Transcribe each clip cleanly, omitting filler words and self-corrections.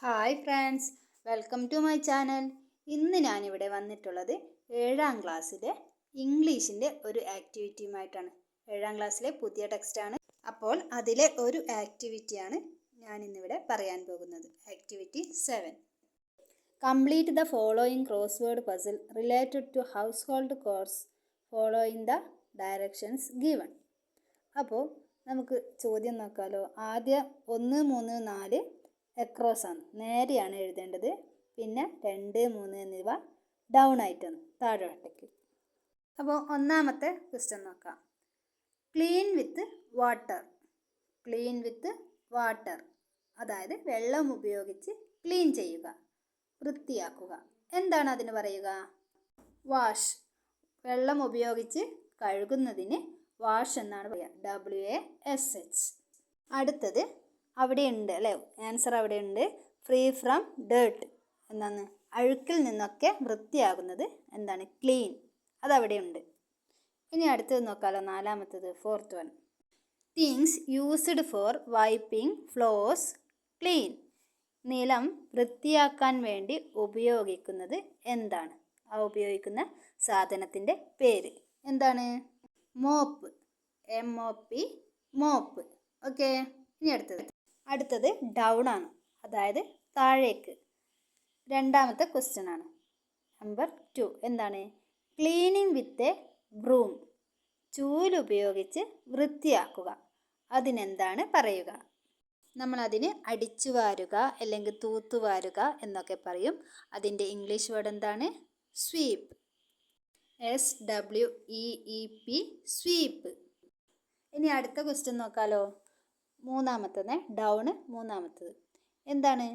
Hi friends, welcome to my channel. ഇന്ന് ഞാനിവിടെ വന്നിട്ടുള്ളത് 7ാം ക്ലാസ്സിലെ ഇംഗ്ലീഷിൻ്റെ ഒരു ആക്ടിവിറ്റിയുമായിട്ടാണ്. 7ാം ക്ലാസ്സിലെ പുതിയ ടെക്സ്റ്റാണ്. അപ്പോൾ അതിലെ ഒരു ആക്ടിവിറ്റിയാണ് ഞാനിന്നിവിടെ പറയാൻ പോകുന്നത്. Activity 7. Complete the following crossword puzzle related to household chores following the directions given. അപ്പോൾ നമുക്ക് ചോദ്യം നോക്കാമല്ലോ. ആദ്യം 1, 3, 4 എക്രോസ് ആണ്, നേരെയാണ് എഴുതേണ്ടത്. പിന്നെ 2, 3 എന്നിവ ഡൗൺ ആയിട്ടാണ്, താഴോട്ടേക്ക്. അപ്പോൾ ഒന്നാമത്തെ ക്വസ്റ്റ്യൻ നോക്കാം. Clean with water. Clean with water, അതായത് വെള്ളം ഉപയോഗിച്ച് ക്ലീൻ ചെയ്യുക, വൃത്തിയാക്കുക. എന്താണ് അതിന് പറയുക? വാഷ്. വെള്ളം ഉപയോഗിച്ച് കഴുകുന്നതിന് വാഷ് എന്നാണ് പറയുക, WASH. അടുത്തത് അവിടെ ഉണ്ട് അല്ലേ, ആൻസർ അവിടെ ഉണ്ട്. ഫ്രീ ഫ്രം ഡേർട്ട് എന്നാണ്, അഴുക്കിൽ നിന്നൊക്കെ വൃത്തിയാകുന്നത് എന്താണ്? ക്ലീൻ. അതവിടെ ഉണ്ട്. ഇനി അടുത്തത് നോക്കാമല്ലോ, നാലാമത്തത്, 4th one. Things used for wiping floors clean. നിലം വൃത്തിയാക്കാൻ വേണ്ടി ഉപയോഗിക്കുന്നത് എന്താണ്? ആ ഉപയോഗിക്കുന്ന സാധനത്തിൻ്റെ പേര് എന്താണ്? മോപ്പ്. MOP, mop. ഓക്കെ. ഇനി അടുത്തത് ഡൗൺ ആണ്, അതായത് താഴേക്ക്. രണ്ടാമത്തെ ക്വസ്റ്റ്യൻ ആണ്, നമ്പർ 2. എന്താണ്? Cleaning with a broom. ചൂലുപയോഗിച്ച് വൃത്തിയാക്കുക. അതിനെന്താണ് പറയുക? നമ്മളതിന് അടിച്ചു വാരുക അല്ലെങ്കിൽ തൂത്തുവാരുക എന്നൊക്കെ പറയും. അതിൻ്റെ ഇംഗ്ലീഷ് വേർഡ് എന്താണ്? സ്വീപ്പ്. SWEEP, sweep. ഇനി അടുത്ത ക്വസ്റ്റ്യൻ നോക്കാലോ. മൂന്നാമത്തത് ഡൗണ്. മൂന്നാമത്തത് എന്താണ്?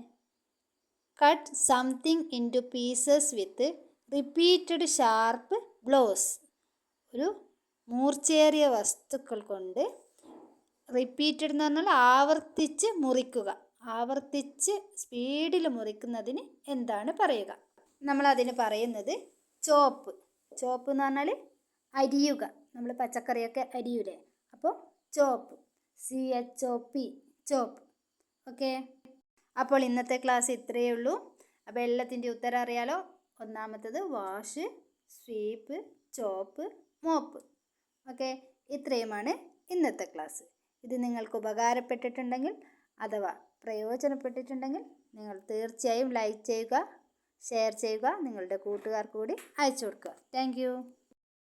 Cut something into pieces with repeated sharp blows. ഒരു മൂർച്ചയേറിയ വസ്തുക്കൾ കൊണ്ട്, റിപ്പീറ്റഡ് എന്ന് പറഞ്ഞാൽ ആവർത്തിച്ച് മുറിക്കുക, ആവർത്തിച്ച് സ്പീഡിൽ മുറിക്കുന്നതിന് എന്താണ് പറയുക? നമ്മളതിന് പറയുന്നത് ചോപ്പ്. ചോപ്പ് എന്ന് പറഞ്ഞാൽ അരിയുക. നമ്മൾ പച്ചക്കറിയൊക്കെ അരിയൂലേ, അപ്പോൾ ചോപ്പ്. CHOP, ചോപ്പ്. ഓക്കെ. അപ്പോൾ ഇന്നത്തെ ക്ലാസ് ഇത്രയേ ഉള്ളൂ. അപ്പോൾ എല്ലാത്തിൻ്റെ ഉത്തരം അറിയാലോ. ഒന്നാമത്തത് വാഷ്, സ്വീപ്പ്, ചോപ്പ്, മോപ്പ്. ഓക്കെ. ഇത്രയുമാണ് ഇന്നത്തെ ക്ലാസ്. ഇത് നിങ്ങൾക്ക് ഉപകാരപ്പെട്ടിട്ടുണ്ടെങ്കിൽ അഥവാ പ്രയോജനപ്പെട്ടിട്ടുണ്ടെങ്കിൽ നിങ്ങൾ തീർച്ചയായും ലൈക്ക് ചെയ്യുക, ഷെയർ ചെയ്യുക, നിങ്ങളുടെ കൂട്ടുകാർക്ക് കൂടി അയച്ചു കൊടുക്കുക. താങ്ക്